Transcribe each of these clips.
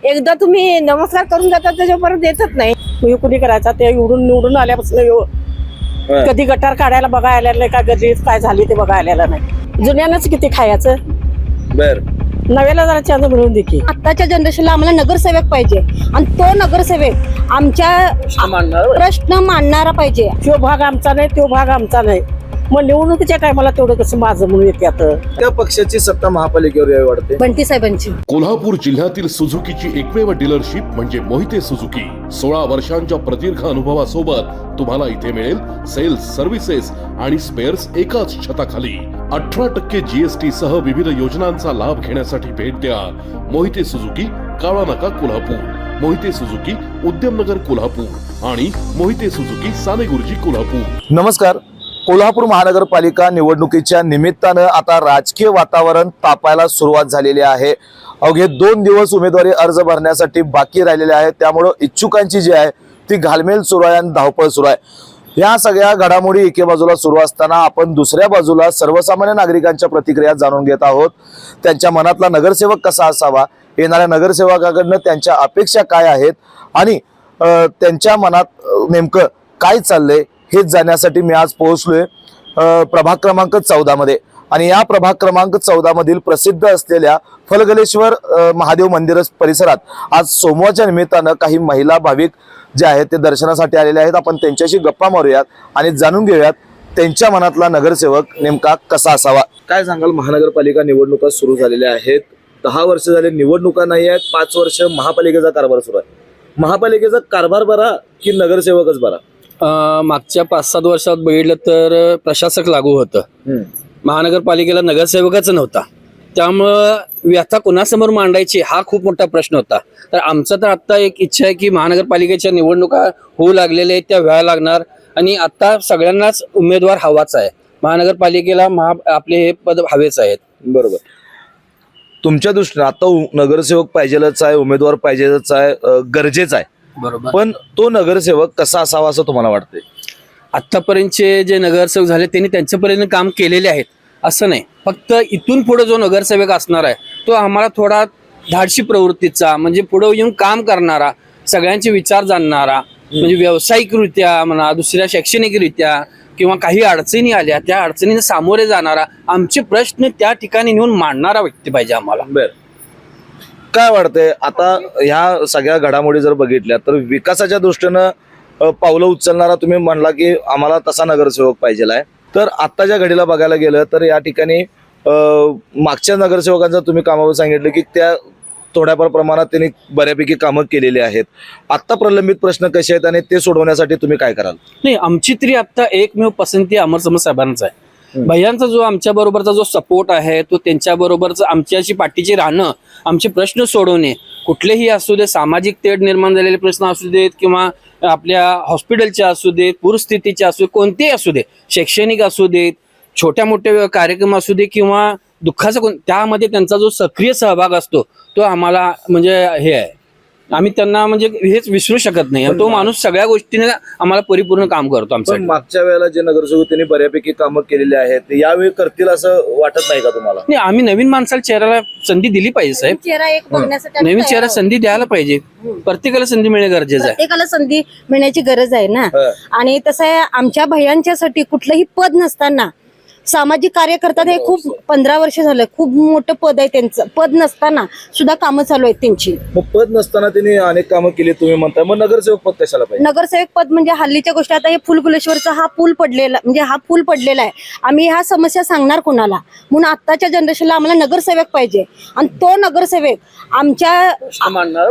एकदा तुम्ही नमस्कार करून जातात त्याच्यावर देतच नाही. कुणी करायचा ते निवडून आल्यापासून कधी गटार काढायला बघा आलेलं नाही, काय गल्लीत काय झाली ते बघा आलेलं नाही. जुन्यानंच किती खायचं, बर नव्याला जरा चांद मिळून दे की. आत्ताच्या जनरेशनला आम्हाला नगरसेवक पाहिजे आणि तो नगरसेवक आमच्या प्रश्न मांडणारा पाहिजे. तो भाग आमचा नाही, तो भाग आमचा नाही. मग निवडणुकीच्या टायमाला तेवढं कसं माझं म्हणून येते. आता त्या पक्षाची सत्ता महापालिकेवर यावी वाटते. बंटी साहेबांची. कोल्हापूर जिल्ह्यातील सुझुकीची एकमेव डीलरशिप म्हणजे मोहिते सुझुकी. 16 वर्षांच्या प्रदीर्घ अनुभवासोबत तुम्हाला इथे मिळेल सेल्स, सर्व्हिसेस आणि स्पेअर्स एकाच छताखाली. 18% GST सह विविध योजनांचा लाभ घेण्यासाठी भेट द्या. मोहिते सुझुकी, काळा नाका, कोल्हापूर. मोहिते सुझुकी, उद्यमनगर, कोल्हापूर आणि मोहिते सुझुकी, सानेगुरुजी, कोल्हापूर. नमस्कार. कोल्हापूर महानगरपालिका निवडणुकीच्या निमित्तानं आता राजकीय वातावरण तापायला सुरुवात झालेली आहे. अवघे 2 दिवस उमेदवारी अर्ज भरण्यासाठी बाकी राहिलेले आहेत. त्यामुळं इच्छुकांची जी आहे ती घालमेल सुरू आहे आणि धावपळ सुरू आहे. या सगळ्या घडामोडी एके बाजूला सुरू असताना आपण दुसऱ्या बाजूला सर्वसामान्य नागरिकांच्या प्रतिक्रिया जाणून घेत आहोत. त्यांच्या मनातला नगरसेवक कसा असावा, येणाऱ्या नगरसेवकाकडनं त्यांच्या अपेक्षा काय आहेत आणि त्यांच्या मनात नेमकं काय चाललंय हेच जाण्यासाठी मी आज पोहोचलोय प्रभाग क्रमांक 14 मध्ये. आणि या प्रभाग क्रमांक 14 मधील प्रसिद्ध असलेल्या फलगलेश्वर महादेव मंदिर परिसरात आज सोमवारच्या निमित्तानं काही महिला भाविक जे आहेत ते दर्शनासाठी आलेले आहेत. आपण त्यांच्याशी गप्पा मारूयात आणि जाणून घेऊयात त्यांच्या मनातला नगरसेवक नेमका कसा असावा. काय सांगाल, महानगरपालिका निवडणुका सुरू झालेल्या आहेत. 10 वर्ष झाले निवडणुका नाही आहेत. 5 वर्ष महापालिकेचा कारभार सुरू आहे. महापालिकेचा कारभार बरा की नगरसेवकच बरा? मागच्या 5-7 वर्षात बघितलं तर प्रशासक लागू होतं, महानगरपालिकेला नगरसेवकच नव्हता. त्यामुळं व्यथा कुणासमोर मांडायची हा खूप मोठा प्रश्न होता. तर आमचं तर आता एक इच्छा आहे की महानगरपालिकेच्या निवडणुका होऊ लागलेल्या आहेत, त्या व्हायला लागणार. आणि आता सगळ्यांनाच उमेदवार हवाच आहे. महानगरपालिकेला आपले हे पद हवेच आहेत. बरोबर. तुमच्या दृष्टीने आता नगरसेवक पाहिजेलच आहे, उमेदवार पाहिजेलच आहे, गरजेचं आहे. बरोबर. पण तो नगरसेवक कसा असावा असं तुम्हाला वाटतंय? आतापर्यंतचे जे नगरसेवक झाले त्यांनी त्यांच्यापर्यंत काम केलेले आहेत असं नाही. फक्त इथून पुढे जो नगरसेवक असणार आहे तो आम्हाला थोडा धाडशी प्रवृत्तीचा, म्हणजे पुढे येऊन काम करणारा, सगळ्यांचे विचार जाणणारा, म्हणजे व्यावसायिकरित्या म्हणा, दुसऱ्या शैक्षणिकरित्या किंवा काही अडचणी आल्या त्या अडचणींना सामोरे जाणारा, आमचे प्रश्न त्या ठिकाणी नेऊन मांडणारा व्यक्ती पाहिजे आम्हाला. बर. काय वाटतंय आता ह्या सगळ्या घडामोडी जर बघितल्या तर विकासाच्या दृष्टीनं पावलं उचलणारा तुम्ही म्हणला की आम्हाला तसा नगरसेवक पाहिजे आहे. तर आत्ताच्या घडीला बघायला गेलं तर या ठिकाणी मागच्या नगरसेवकांचं तुम्ही कामावर सांगितलं की त्या थोड्याफार प्रमाणात त्यांनी बऱ्यापैकी कामं केलेली आहेत. आत्ता प्रलंबित प्रश्न कसे आहेत आणि ते सोडवण्यासाठी तुम्ही काय कराल? नाही, आमची तरी आता एकमेव पसंती अमरसम साहेबांचा आहे. भैयांचा जो आमच्या बरोबरचा जो सपोर्ट आहे तो त्यांच्या बरोबरच आमच्याशी पाठीची राहणं, आमचे प्रश्न सोडवणे, कुठलेही असू दे, सामाजिक तेढ निर्माण झालेले प्रश्न असू देत किंवा आपल्या हॉस्पिटलचे असू देत, पूरस्थितीचे असू दे, कोणतेही असू दे, शैक्षणिक असू देत, छोट्या मोठ्या कार्यक्रम असू दे किंवा दुःखाचा त्यामध्ये त्यांचा जो सक्रिय सहभाग असतो तो आम्हाला म्हणजे हे आहे. आम्ही त्यांना म्हणजे हेच विसरू शकत नाही. तो माणूस सगळ्या गोष्टीने आम्हाला परिपूर्ण काम करतो. आमच्या मागच्या वेळेला जे नगरसेवक त्यांनी बऱ्यापैकी कामं केलेली आहेत यावेळी करतील असं वाटत नाही का तुम्हाला? नाही, आम्ही नवीन माणसाला चेहऱ्याला संधी दिली पाहिजे साहेब. नवीन चेहरा संधी द्यायला पाहिजे. प्रत्येकाला संधी मिळणे गरजेचं आहे. प्रत्येकाला संधी मिळण्याची गरज आहे ना. आणि तसं आहे, आमच्या भैयांच्यासाठी कुठलंही पद नसताना सामाजिक कार्य करतात. हे खूप 15 वर्ष झालं, खूप मोठं पद आहे त्यांचं. पद नसताना सुद्धा कामं चालू आहेत त्यांची. मग पद नसताना त्यांनी अनेक कामं केली तुम्ही म्हणताय, मग नगरसेवक पद कशाला पाहिजे? नगरसेवक पद म्हणजे हल्लीच्या गोष्टी. आता हे फुलकुलेश्वरचा हा पूल पडलेला, म्हणजे हा पूल पडलेला आहे. आम्ही ह्या समस्या सांगणार कोणाला? म्हणून आत्ताच्या जनरेशनला आम्हाला नगरसेवक पाहिजे आणि तो नगरसेवक आमच्या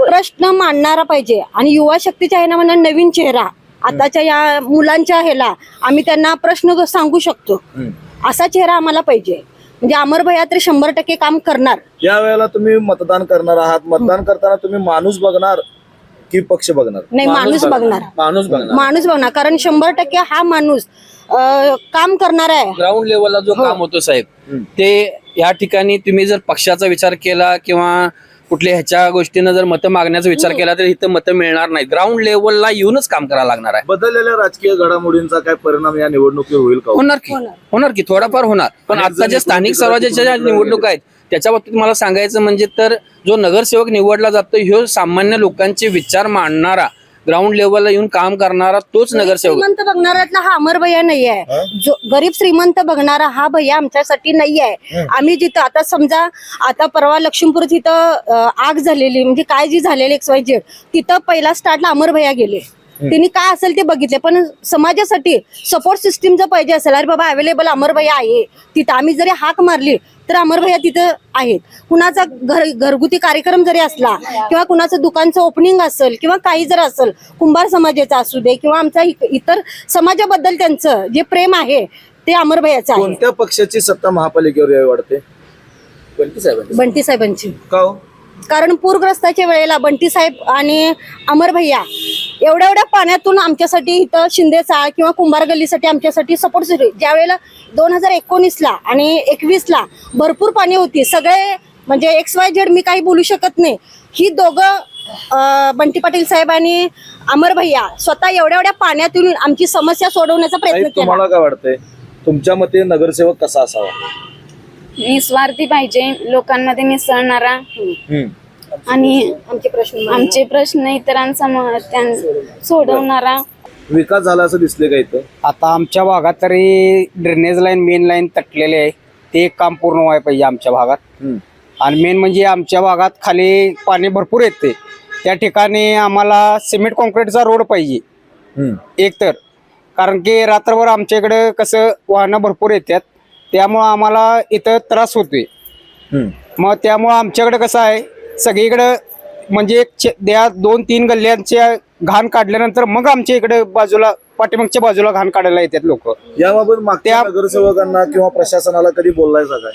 प्रश्न मांडणारा पाहिजे. आणि युवा शक्तीच्या आहे ना म्हणा, नवीन चेहरा आताच्या या मुलांच्या ह्याला आम्ही त्यांना प्रश्न सांगू शकतो असा चेहरा आम्हाला पाहिजे. म्हणजे अमर भैया तर 100% काम करणार. या वेळेला तुम्ही मतदान करणार आहात. मतदान करताना तुम्ही माणूस बघणार की पक्ष बघणार? नाही, माणूस बघणार. माणूस बघणार, कारण 100% हा माणूस काम करणार आहे. ग्राउंड लेवलला जो काम होतो साहेब, ते या ठिकाणी तुम्ही जर पक्षाचा विचार केला किंवा कुठल्या ह्याच्या गोष्टीनं जर मतं मागण्याचा विचार केला तर इथं मतं मिळणार नाही. ग्राउंड लेवलला येऊनच काम करायला लागणार आहे. बदललेल्या राजकीय घडामोडींचा काय परिणाम या निवडणुकीवर होईल का? होणार की थोडाफार होणार. पण आता ज्या स्थानिक स्वराज्याच्या ज्या निवडणुका आहेत त्याच्या बाबतीत मला सांगायचं म्हणजे तर जो नगरसेवक निवडला जातो ह्यो सामान्य लोकांचे विचार मांडणारा, ग्राउंड लेवलला येऊन काम करणारा तोच नगरसेवक. श्रीमंत बघणाऱ्यातला हा अमर भैया नाही आहे. जो गरीब श्रीमंत बघणारा हा भैया आमच्यासाठी नाही आहे. आम्ही जिथं आता समजा आता परवा लक्ष्मीपूर तिथं आग झालेली म्हणजे काय जी झालेली XYZ तिथं पहिला स्टार्टला अमर भैया गेले. त्यांनी काय असेल ते बघितले, पण समाजासाठी सपोर्ट सिस्टीम जर पाहिजे असेल, अरे बाबा अवेलेबल अमर भैया आहे तिथं, आम्ही जरी हाक मारली तर अमर भैया तिथं आहेत. कुणाचा घरगुती कार्यक्रम जरी असला किंवा कुणाचं दुकानचं ओपनिंग असेल किंवा काही जर असेल, कुंभार समाजाचा असू दे किंवा आमच्या इतर समाजाबद्दल त्यांचं जे प्रेम आहे ते अमर भैयाचं आहे. कोणत्या पक्षाची सत्ता महापालिकेवर यावी वाटते? बंटी साहेबांची. का हो? कारण पूरग्रस्ताच्या वेळेला बंटी साहेब आणि अमर भैया एवढ्या पाण्यातून आमच्यासाठी इथं शिंदेचा किंवा कुंभार गल्लीसाठी आमच्यासाठी सपोर्ट सुरू. ज्या वेळेला 2019ला आणि 21ला भरपूर पाणी होती, सगळे म्हणजे XYZ मी काही बोलू शकत नाही, ही दोघं बंटी पाटील साहेब आणि अमर भैया स्वतः एवढ्या पाण्यातून आमची समस्या सोडवण्याचा प्रयत्न केला. तुम्हाला काय वाटतंय, तुमच्या मते नगरसेवक कसा असावा? निस्वार्थी पाहिजे, लोकांमध्ये मिसळणारा आणि आमचे प्रश्न इतरांसमोर सोडवणारा. विकास झाला असं दिसले का इथं? आता आमच्या भागात तरी ड्रेनेज लाईन, मेन लाईन तटलेले आहे, ते एक काम पूर्ण व्हायला पाहिजे आमच्या भागात. आणि मेन म्हणजे आमच्या भागात खाली पाणी भरपूर येते, त्या ठिकाणी आम्हाला सिमेंट कॉन्क्रीटचा रोड पाहिजे एक तर. कारण की रात्रभर आमच्या इकडे कसं वाहनं भरपूर येतात, त्यामुळं आम्हाला इथं त्रास होतोय. मग त्यामुळं आमच्याकडे कसं आहे, सगळीकडे म्हणजे त्या 2-3 गल्ल्यांच्या घाण काढल्यानंतर मग आमच्या इकडे बाजूला पाठीमागच्या बाजूला घाण काढायला येतात लोक. याबाबत मागच्या नगरसेवकांना किंवा प्रशासनाला कधी बोललायचा काय?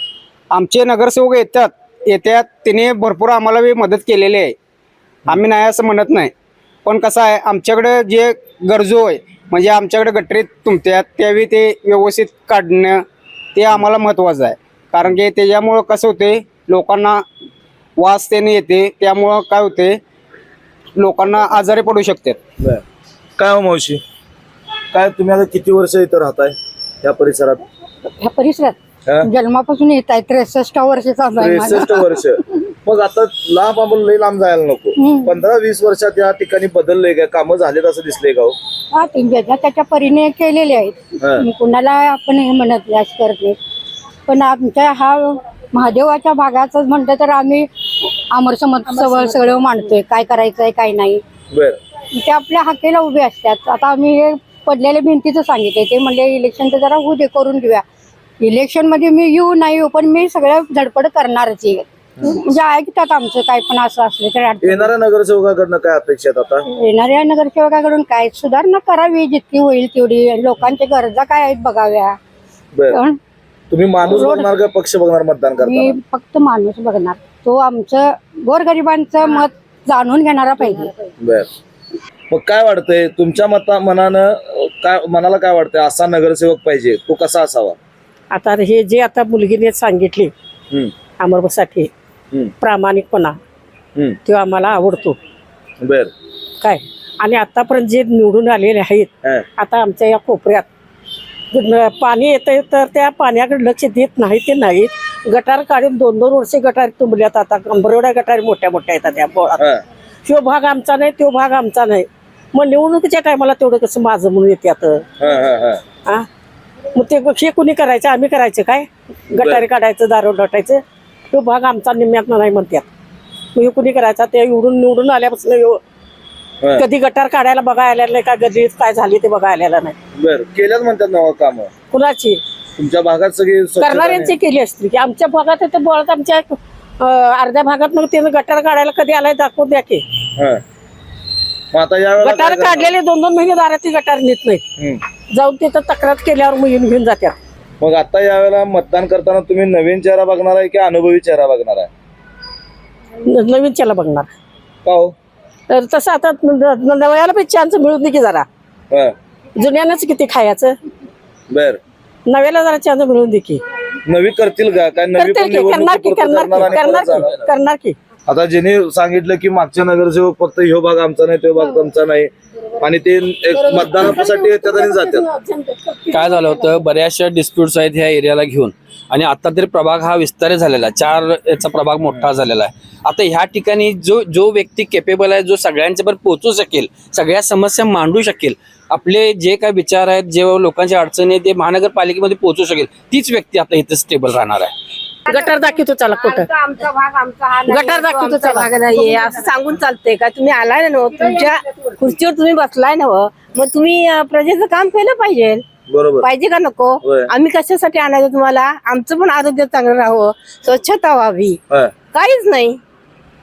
आमचे नगरसेवक येतात त्याने भरपूर आम्हाला बी मदत केलेली आहे, आम्ही नाही असं म्हणत नाही. पण कसं आहे, आमच्याकडे जे गरजू आहे म्हणजे आमच्याकडे गटरीत तुंबत्यात त्यावेळी ते व्यवस्थित काढणं ते आम्हाला महत्त्वाचं आहे. कारण की त्याच्यामुळं कसं होते, लोकांना वास त्याने येते, त्यामुळं काय होते, लोकांना आजारी पडू शकतात. काय हो मावशी, काय तुम्ही आता किती वर्ष इथं राहताय या परिसरात? ह्या परिसरात जन्मापासून येत आहे, 63 वर्ष चालू आहे. 63 वर्ष. मग आता लांब आपण लई लांब जायला नको. 15-20 वर्षात या ठिकाणी बदललंय का, कामं झालेत असं दिसलंय का? हा, त्याच्या परीने केलेले आहेत, कुणाला आपण हे म्हणत नाही असं करत नाही. पण आमच्या हा महादेवाच्या भागाच म्हणतं तर आम्ही अमर समाज सगळं मांडतोय, काय करायचंय काय नाही. ते आपल्या हाकेला उभे असतात. आता आम्ही हे पडलेल्या भिंतीचं सांगितलंय, ते म्हणले इलेक्शनचं जरा होऊ दे, करून घेऊया. इलेक्शन मध्ये मी येऊ नाही येऊ, पण मी सगळं धडपड करणारच आहे. म्हणजे ऐकतात आमचं काय पण असं असलं तर. येणाऱ्या नगरसेवकाकडनं काय अपेक्षा आहेत आता? येणाऱ्या नगरसेवकाकडून काय सुधारणा करावी जितकी होईल तेवढी, लोकांच्या गरजा काय आहेत बघाव्या. तुम्ही माणूस बघणार का पक्ष बघणार मतदान मी करताना? फक्त माणूस बघणार, तो आमचं गोरगरिबांचं मत जाणून घेणारा पाहिजे. बर, मग काय वाटतंय तुमच्या मनानं, काय मनाला काय वाटतंय, असा नगरसेवक पाहिजे, तो कसा असावा? आता हे जे आता मुलगीने सांगितले अमरसाठी प्रामाणिकपणा, तो आम्हाला आवडतो. बर, काय आणि आतापर्यंत जे निवडून आलेले आहेत, आता आमच्या या कोपऱ्यात पाणी येतंय तर त्या पाण्याकडे लक्ष देत नाही. ते नाहीत, गटार काढून 2-2 वर्षे गटार तुंबल्यात. आता कंबरवड्या गटारी मोठ्या येतात त्या बोळात. तो भाग आमचा नाही, तो भाग आमचा नाही. मग निवडणुकीच्या टायमाला तेवढं कसं माझं म्हणून येते. मग ते हे कुणी करायचं, आम्ही करायचं काय? गटारी काढायचं, दारू टाटायचं, तो भाग आमचा निम्म्यात नाही म्हणतात. मग हे कुणी करायचा? ते निवडून आल्यापासून कधी गटार काढायला बघायला नाही, काय गल्लीत काय झाली ते बघायला नाही. बर, केल्यात म्हणतात ना काम कुणाची? तुमच्या भागात सगळी करणाऱ्यांची केली असतील की. आमच्या भागात ते बोळात आमच्या अर्ध्या भागात मग त्यानं गटार काढायला कधी आलाय दाखवून द्या की. आता या गटार काढलेले 2-2 महिने दारात गटार नेत नाही, जाऊन तिथं तक्रार केल्यावर मग घेऊन जात्या. मग आता यावेळेला मतदान करताना तुम्ही नवीन चेहरा बघणार आहे की अनुभवी चेहरा बघणार आहे? नवीन चेहरा बघणार. का हो? तर तसं आता नव्याला पण चान्स मिळून दे की जरा, जुन्यानंच किती खायचं. बर, नव्याला जरा चान्स मिळून दे की. नवी करतील का काय? नवी पण करणार की निवडणुकीपुरतं करणार की करणार आणि करणार परत की जाणार? करणार की आता ज्याने सांगितलं की मागच्या नगरसेवक फक्त ह्यो भाग आमचा नाही तो भाग आमचा नाही आणि ते एक मतदानासाठी येतात आणि जातात. काय झालं होतं, बऱ्याचशा डिस्प्यूट्स आहेत ह्या एरियाला घेऊन आणि आता तरी प्रभाग हा विस्तारित झालेला आहे, 4 याचा प्रभाग मोठा झालेला आहे. आता ह्या ठिकाणी जो व्यक्ती केपेबल आहे, जो सगळ्यांच्यापर्यंत पोहोचू शकेल, सगळ्या समस्या मांडू शकेल, आपले जे काय विचार आहेत, जे लोकांच्या अडचणी आहेत ते महानगरपालिकेमध्ये पोहोचू शकेल, तीच व्यक्ती आता इथे स्टेबल राहणार आहे. गटार दाखवतो चला कुठं गटार दाखवतो चला हे असं सांगून चालतंय का? तुम्ही आलाय ना, तुमच्या खुर्चीवर तुम्ही बसलाय ना, मग तुम्ही प्रजेचं काम केलं पाहिजे. बरोबर पाहिजे का नको? होय. आम्ही कशासाठी आणायचं तुम्हाला? आमचं पण आरोग्य चांगलं राहावं, स्वच्छता व्हावी, हा. काहीच नाही.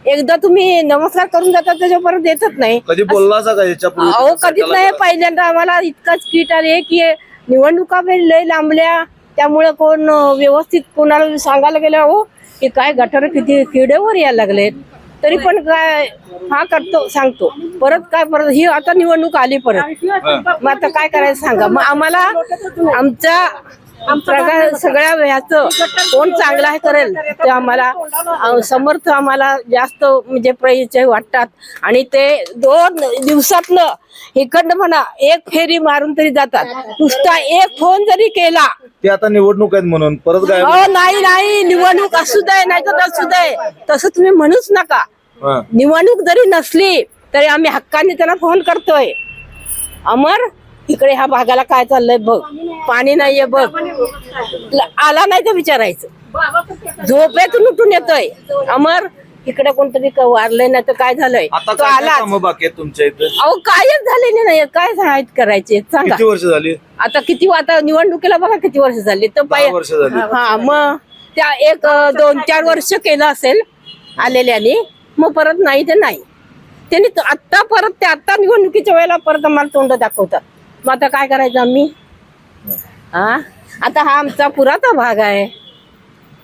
एकदा तुम्ही नमस्कार करून जातात त्याच्या परत येतच नाही. कधी बोलला असा का याच्यापूर्वी? अहो कधीच नाही. पहिल्यांदा आम्हाला इतकाच कीट आले की निवडणुका पण लय लांबल्या, त्यामुळे कोण व्यवस्थित कोणाला सांगायला गेलं हो की काय गटार किती किडेवर यायला लागलेत, तरी पण काय हा करतो सांगतो परत काय परत ही आता निवडणूक आली परत, मग आता काय करायचं सांगा. मग आम्हाला आमच्या सगळ्या ह्याचं कोण चांगला आहे करेल ते आम्हाला समर्थ आम्हाला जास्त म्हणजे परिचय वाटतात. आणि ते 2 दिवसातनं इकडनं म्हणा एक फेरी मारून तरी जातात. नुसता एक फोन जरी केला ते आता निवडणूक आहेत म्हणून परत काय? हो नाही निवडणूक असू दे नाही तर असू दे, तसं तुम्ही म्हणूच नका. निवडणूक जरी नसली तरी आम्ही हक्काने त्यांना फोन करतोय, अमर इकडे ह्या भागाला काय चाललंय बघ, पाणी नाहीये बघ. आला नाही तर विचारायचं, झोपेतून उठून येतोय, अमर इकडे कोणतरी वारलंय ना तर काय झालंय, आता तो काय आला. कामं बाकी आहेत तुमच्या इथे? अहो कायच झालेले नाही, काय सांगायचं करायचे सांगा. किती वर्ष झाली? आता किती आता निवडणुकीला बघा किती वर्ष झाली तर 10 वर्ष झाली. हा मग त्या एक 2-4 वर्ष केलं असेल आलेल्याने, मग परत नाही तर नाही. त्यांनी आता परत ते आता निवडणुकीच्या वेळेला परत आम्हाला तोंड दाखवतात. मग आता काय करायचं आम्ही? हा आता हा आमचा पुराचा भाग आहे,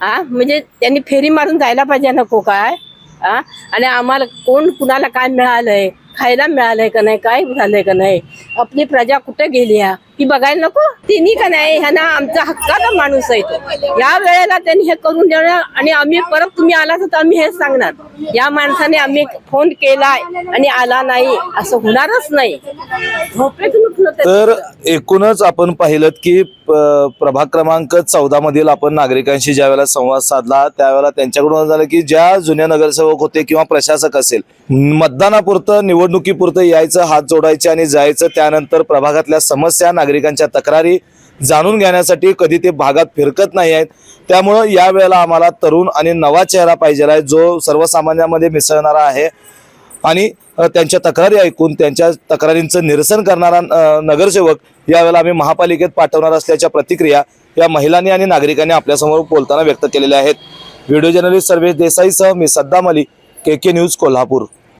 हा म्हणजे त्यांनी फेरी मारून जायला पाहिजे नको काय? हा आणि आम्हाला कोण कुणाला काय मिळालंय, खायला मिळालंय का नाही, काय झालंय का नाही, आपली प्रजा कुठे गेली ही बघायला नको? तिन्ही का नाही ह्यांना आमचा हक्काचा माणूस आहे तो. या वेळेला त्यांनी हे करून देणार आणि आम्ही परत तुम्ही आला तर आम्ही हेच सांगणार, या माणसाने आम्ही फोन केलाय आणि आला नाही, असं होणारच नाही. झोपेतून उठलं तर एकूणच आपण पाहिलं की प्रभाग क्रमांक 14 मधील आपण नागरिकांशी ज्या वेळेला संवाद साधला त्यावेळेला त्यांच्याकडून झालं की ज्या जुन्या नगरसेवक होते किंवा प्रशासक असेल, मतदानापुरतं निवडणुकीपुरतं यायचं, हात जोडायचे आणि जायचं. त्यानंतर प्रभागातल्या समस्या, नागरिकांच्या तक्रारी जाणून घेण्यासाठी कधी ते भागात फिरकत नाही आहेत. त्यामुळं या वेळेला आम्हाला तरुण आणि नवा चेहरा पाहिजे आहे, जो सर्वसामान्यांमध्ये मिसळणारा आहे आणि त्यांच्या तक्रारी ऐकून त्यांच्या तक्रारींचं निरसन करणारा नगरसेवक यावेळेला आम्ही महापालिकेत पाठवणार असल्याच्या प्रतिक्रिया या महिलांनी आणि नागरिकांनी आपल्यासमोर बोलताना व्यक्त केलेल्या आहेत. व्हिडिओ जर्नलिस्ट सर्वेश देसाईसह मी सद्दाम अली, KK न्यूज कोल्हापूर.